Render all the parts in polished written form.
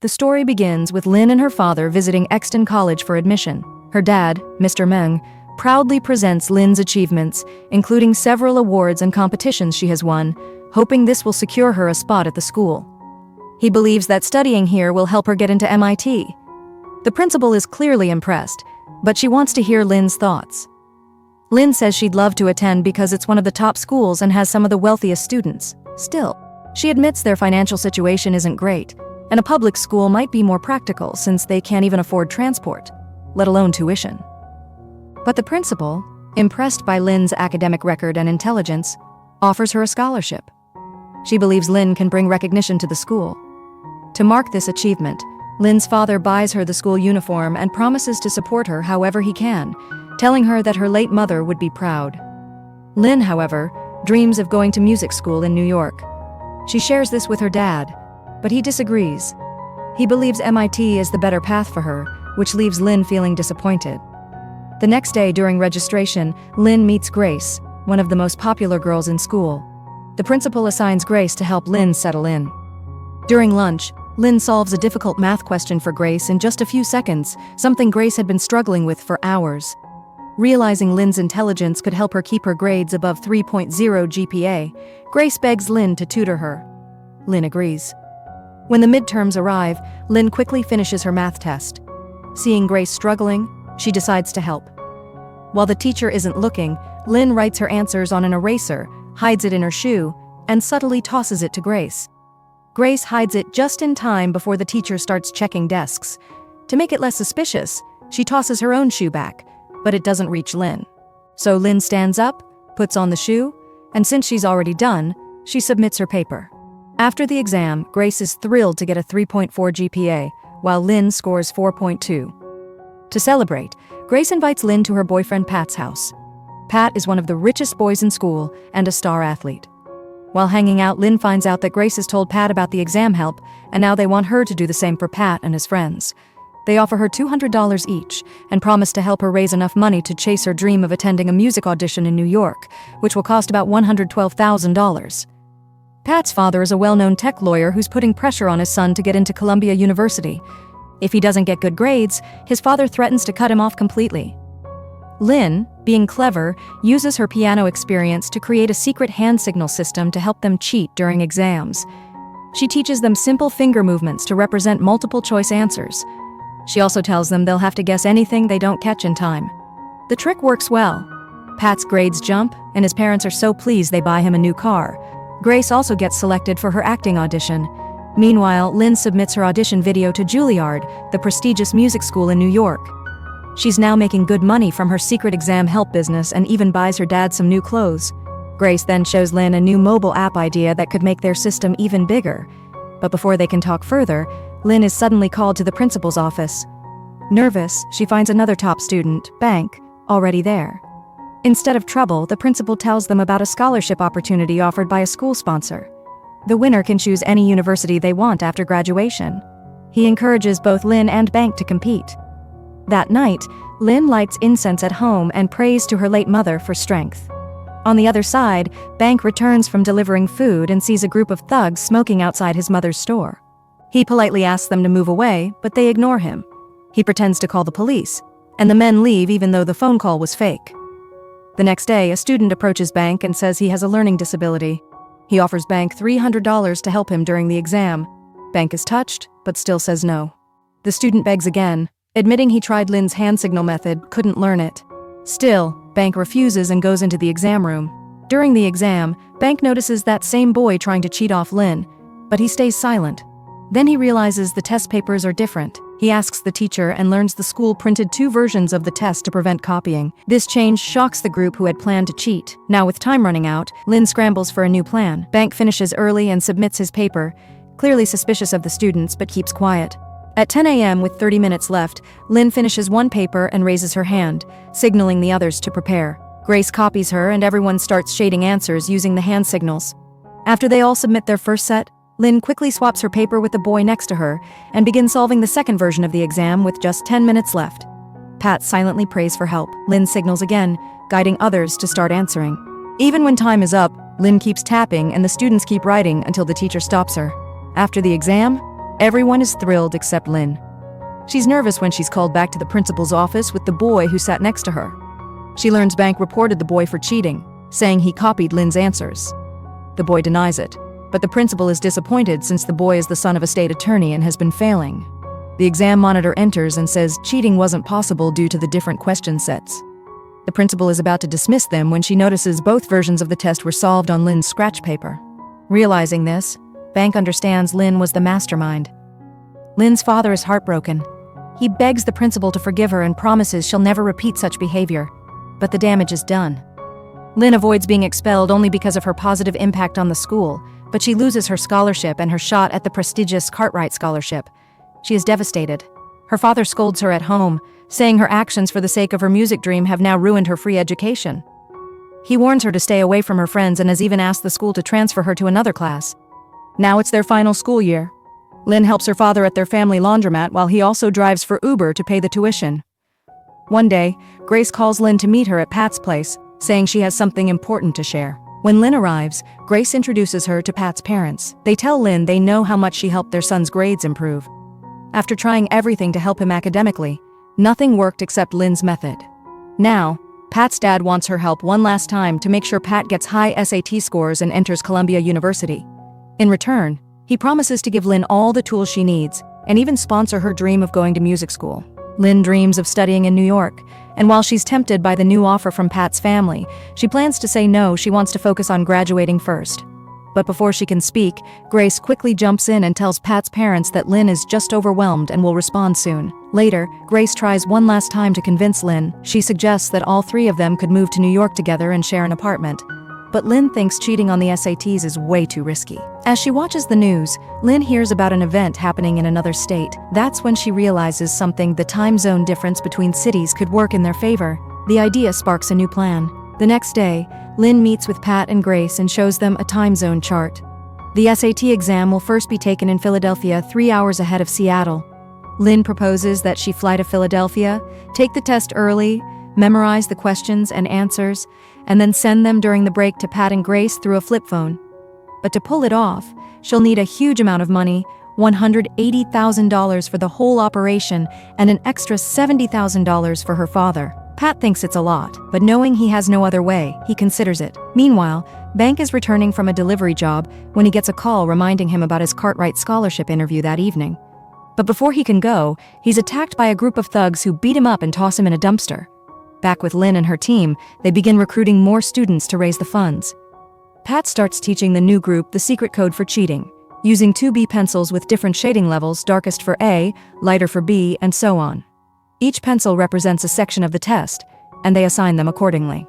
The story begins with Lynn and her father visiting Exton College for admission. Her dad, Mr. Meng, proudly presents Lynn's achievements, including several awards and competitions she has won, hoping this will secure her a spot at the school. He believes that studying here will help her get into MIT. The principal is clearly impressed, but she wants to hear Lynn's thoughts. Lynn says she'd love to attend because it's one of the top schools and has some of the wealthiest students. Still, she admits their financial situation isn't great, and a public school might be more practical since they can't even afford transport, let alone tuition. But the principal, impressed by Lynn's academic record and intelligence, offers her a scholarship. She believes Lynn can bring recognition to the school. To mark this achievement, Lynn's father buys her the school uniform and promises to support her however he can, telling her that her late mother would be proud. Lynn, however, dreams of going to music school in New York. She shares this with her dad, but he disagrees. He believes MIT is the better path for her, which leaves Lynn feeling disappointed. The next day during registration, Lynn meets Grace, one of the most popular girls in school. The principal assigns Grace to help Lynn settle in. During lunch, Lynn solves a difficult math question for Grace in just a few seconds, something Grace had been struggling with for hours. Realizing Lynn's intelligence could help her keep her grades above 3.0 GPA, Grace begs Lynn to tutor her. Lynn agrees. When the midterms arrive, Lynn quickly finishes her math test. Seeing Grace struggling, she decides to help. While the teacher isn't looking, Lynn writes her answers on an eraser, hides it in her shoe, and subtly tosses it to Grace. Grace hides it just in time before the teacher starts checking desks. To make it less suspicious, she tosses her own shoe back, but it doesn't reach Lynn. So Lynn stands up, puts on the shoe, and since she's already done, she submits her paper. After the exam, Grace is thrilled to get a 3.4 GPA, while Lynn scores 4.2. To celebrate, Grace invites Lynn to her boyfriend Pat's house. Pat is one of the richest boys in school and a star athlete. While hanging out, Lynn finds out that Grace has told Pat about the exam help, and now they want her to do the same for Pat and his friends. They offer her $200 each and promise to help her raise enough money to chase her dream of attending a music audition in New York, which will cost about $112,000. Pat's father is a well-known tech lawyer who's putting pressure on his son to get into Columbia University. If he doesn't get good grades, his father threatens to cut him off completely. Lynn, being clever, uses her piano experience to create a secret hand signal system to help them cheat during exams. She teaches them simple finger movements to represent multiple-choice answers. She also tells them they'll have to guess anything they don't catch in time. The trick works well. Pat's grades jump, and his parents are so pleased they buy him a new car. Grace also gets selected for her acting audition. Meanwhile, Lynn submits her audition video to Juilliard, the prestigious music school in New York. She's now making good money from her secret exam help business and even buys her dad some new clothes. Grace then shows Lynn a new mobile app idea that could make their system even bigger. But before they can talk further, Lynn is suddenly called to the principal's office. Nervous, she finds another top student, Bank, already there. Instead of trouble, the principal tells them about a scholarship opportunity offered by a school sponsor. The winner can choose any university they want after graduation. He encourages both Lynn and Bank to compete. That night, Lynn lights incense at home and prays to her late mother for strength. On the other side, Bank returns from delivering food and sees a group of thugs smoking outside his mother's store. He politely asks them to move away, but they ignore him. He pretends to call the police, and the men leave even though the phone call was fake. The next day, a student approaches Bank and says he has a learning disability. He offers Bank $300 to help him during the exam. Bank is touched, but still says no. The student begs again, admitting he tried Lynn's hand signal method, couldn't learn it. Still, Bank refuses and goes into the exam room. During the exam, Bank notices that same boy trying to cheat off Lynn, but he stays silent. Then he realizes the test papers are different. He asks the teacher and learns the school printed 2 versions of the test to prevent copying. This change shocks the group who had planned to cheat. Now with time running out, Lynn scrambles for a new plan. Bank finishes early and submits his paper, clearly suspicious of the students but keeps quiet. At 10 a.m. with 30 minutes left, Lynn finishes one paper and raises her hand, signaling the others to prepare. Grace copies her and everyone starts shading answers using the hand signals. After they all submit their first set, Lynn quickly swaps her paper with the boy next to her and begins solving the second version of the exam with just 10 minutes left. Pat silently prays for help. Lynn signals again, guiding others to start answering. Even when time is up, Lynn keeps tapping and the students keep writing until the teacher stops her. After the exam, Everyone is thrilled except Lynn. She's nervous when she's called back to the principal's office with the boy who sat next to her. She learns Bank reported the boy for cheating, saying he copied Lynn's answers. The boy denies it, but the principal is disappointed since the boy is the son of a state attorney and has been failing. The exam monitor enters and says cheating wasn't possible due to the different question sets. The principal is about to dismiss them when she notices both versions of the test were solved on Lynn's scratch paper. Realizing this, Bank understands Lynn was the mastermind. Lynn's father is heartbroken. He begs the principal to forgive her and promises she'll never repeat such behavior, but the damage is done. Lynn avoids being expelled only because of her positive impact on the school, but she loses her scholarship and her shot at the prestigious Cartwright Scholarship. She is devastated. Her father scolds her at home, saying her actions for the sake of her music dream have now ruined her free education. He warns her to stay away from her friends and has even asked the school to transfer her to another class. Now it's their final school year. Lynn helps her father at their family laundromat while he also drives for Uber to pay the tuition. One day, Grace calls Lynn to meet her at Pat's place, saying she has something important to share. When Lynn arrives, Grace introduces her to Pat's parents. They tell Lynn they know how much she helped their son's grades improve. After trying everything to help him academically, nothing worked except Lynn's method. Now, Pat's dad wants her help one last time to make sure Pat gets high SAT scores and enters Columbia University. In return, he promises to give Lynn all the tools she needs and even sponsor her dream of going to music school. Lynn dreams of studying in New York, and while she's tempted by the new offer from Pat's family, she plans to say no. She wants to focus on graduating first. But before she can speak, Grace quickly jumps in and tells Pat's parents that Lynn is just overwhelmed and will respond soon. Later, Grace tries one last time to convince Lynn. She suggests that all three of them could move to New York together and share an apartment. But Lynn thinks cheating on the SATs is way too risky. As she watches the news, Lynn hears about an event happening in another state. That's when she realizes something: the time zone difference between cities could work in their favor. The idea sparks a new plan. The next day, Lynn meets with Pat and Grace and shows them a time zone chart. The SAT exam will first be taken in Philadelphia, 3 hours ahead of Seattle. Lynn proposes that she fly to Philadelphia, take the test early, memorize the questions and answers, and then send them during the break to Pat and Grace through a flip phone. But to pull it off, she'll need a huge amount of money, $180,000 for the whole operation and an extra $70,000 for her father. Pat thinks it's a lot, but knowing he has no other way, he considers it. Meanwhile, Bank is returning from a delivery job when he gets a call reminding him about his Cartwright Scholarship interview that evening. But before he can go, he's attacked by a group of thugs who beat him up and toss him in a dumpster. Back with Lynn and her team, they begin recruiting more students to raise the funds. Pat starts teaching the new group the secret code for cheating, using 2B pencils with different shading levels, darkest for A, lighter for B, and so on. Each pencil represents a section of the test, and they assign them accordingly.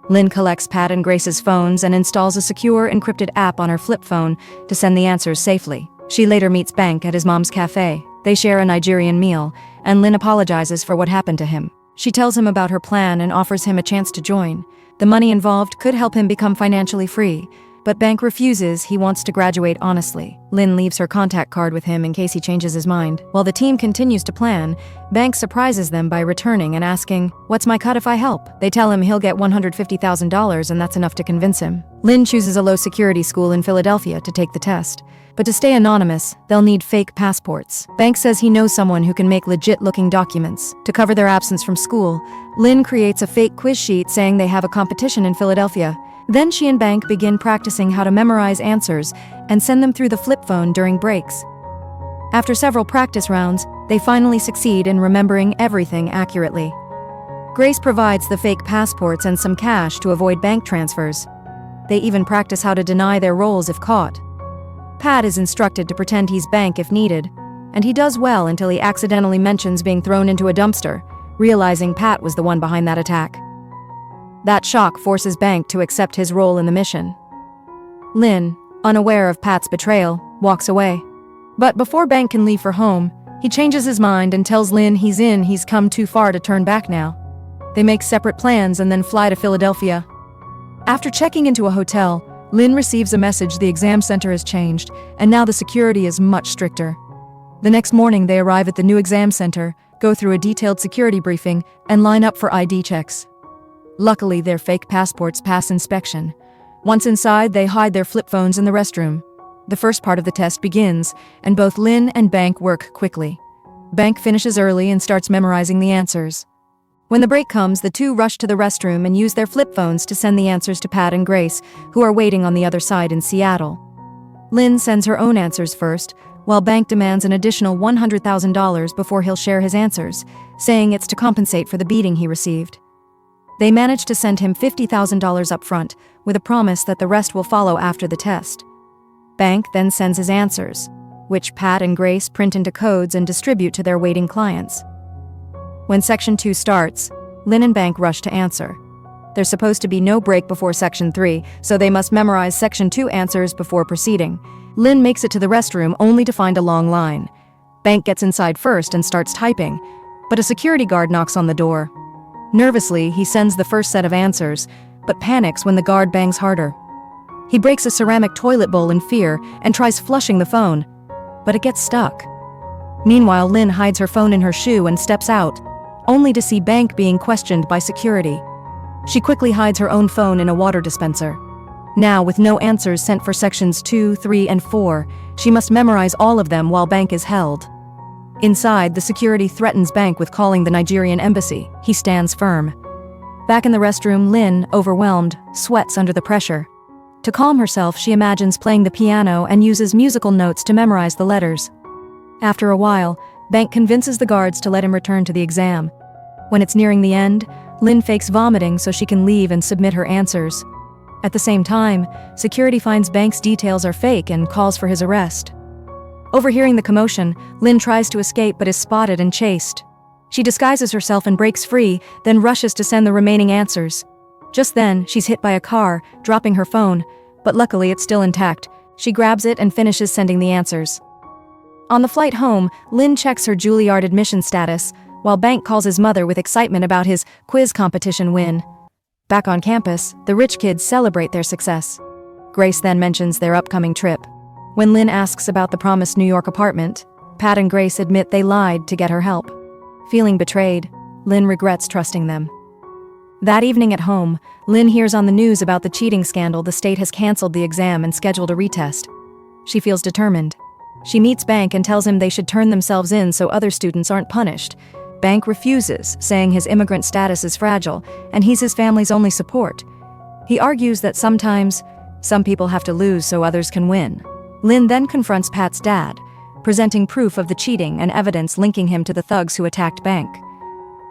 Lynn collects Pat and Grace's phones and installs a secure, encrypted app on her flip phone to send the answers safely. She later meets Bank at his mom's cafe. They share a Nigerian meal, and Lynn apologizes for what happened to him. She tells him about her plan and offers him a chance to join. The money involved could help him become financially free, but Bank refuses. He wants to graduate honestly. Lynn leaves her contact card with him in case he changes his mind. While the team continues to plan, Bank surprises them by returning and asking, "What's my cut if I help?" They tell him he'll get $150,000 and that's enough to convince him. Lynn chooses a low-security school in Philadelphia to take the test. But to stay anonymous, they'll need fake passports. Bank says he knows someone who can make legit-looking documents. To cover their absence from school, Lynn creates a fake quiz sheet saying they have a competition in Philadelphia. Then she and Bank begin practicing how to memorize answers and send them through the flip phone during breaks. After several practice rounds, they finally succeed in remembering everything accurately. Grace provides the fake passports and some cash to avoid bank transfers. They even practice how to deny their roles if caught. Pat is instructed to pretend he's Bank if needed, and he does well until he accidentally mentions being thrown into a dumpster, realizing Pat was the one behind that attack. That shock forces Bank to accept his role in the mission. Lynn, unaware of Pat's betrayal, walks away. But before Bank can leave for home, he changes his mind and tells Lynn he's come too far to turn back now. They make separate plans and then fly to Philadelphia. After checking into a hotel, Lynn receives a message the exam center has changed, and now the security is much stricter. The next morning they arrive at the new exam center, go through a detailed security briefing, and line up for ID checks. Luckily, their fake passports pass inspection. Once inside, they hide their flip phones in the restroom. The first part of the test begins, and both Lynn and Bank work quickly. Bank finishes early and starts memorizing the answers. When the break comes, the two rush to the restroom and use their flip phones to send the answers to Pat and Grace, who are waiting on the other side in Seattle. Lynn sends her own answers first, while Bank demands an additional $100,000 before he'll share his answers, saying it's to compensate for the beating he received. They manage to send him $50,000 up front, with a promise that the rest will follow after the test. Bank then sends his answers, which Pat and Grace print into codes and distribute to their waiting clients. When Section 2 starts, Lynn and Bank rush to answer. There's supposed to be no break before Section 3, so they must memorize Section 2 answers before proceeding. Lynn makes it to the restroom only to find a long line. Bank gets inside first and starts typing, but a security guard knocks on the door. Nervously, he sends the first set of answers, but panics when the guard bangs harder. He breaks a ceramic toilet bowl in fear and tries flushing the phone, but it gets stuck. Meanwhile, Lynn hides her phone in her shoe and steps out, only to see Bank being questioned by security. She quickly hides her own phone in a water dispenser. Now, with no answers sent for Sections 2, 3, and 4, she must memorize all of them while Bank is held. Inside, the security threatens Bank with calling the Nigerian embassy. He stands firm. Back in the restroom, Lynn, overwhelmed, sweats under the pressure. To calm herself, she imagines playing the piano and uses musical notes to memorize the letters. After a while, Bank convinces the guards to let him return to the exam. When it's nearing the end, Lynn fakes vomiting so she can leave and submit her answers. At the same time, security finds Bank's details are fake and calls for his arrest. Overhearing the commotion, Lynn tries to escape but is spotted and chased. She disguises herself and breaks free, then rushes to send the remaining answers. Just then, she's hit by a car, dropping her phone, but luckily it's still intact. She grabs it and finishes sending the answers. On the flight home, Lynn checks her Juilliard admission status, while Bank calls his mother with excitement about his quiz competition win. Back on campus, the rich kids celebrate their success. Grace then mentions their upcoming trip. When Lynn asks about the promised New York apartment, Pat and Grace admit they lied to get her help. Feeling betrayed, Lynn regrets trusting them. That evening at home, Lynn hears on the news about the cheating scandal. The state has canceled the exam and scheduled a retest. She feels determined. She meets Bank and tells him they should turn themselves in so other students aren't punished. Bank refuses, saying his immigrant status is fragile, and he's his family's only support. He argues that sometimes, some people have to lose so others can win. Lynn then confronts Pat's dad, presenting proof of the cheating and evidence linking him to the thugs who attacked Bank.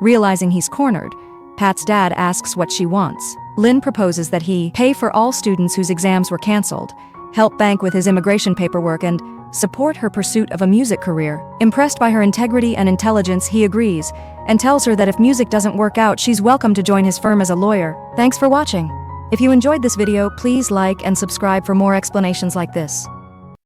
Realizing he's cornered, Pat's dad asks what she wants. Lynn proposes that he pay for all students whose exams were canceled, help Bank with his immigration paperwork, and support her pursuit of a music career. Impressed by her integrity and intelligence, he agrees, and tells her that if music doesn't work out, she's welcome to join his firm as a lawyer. Thanks for watching. If you enjoyed this video, please like and subscribe for more explanations like this.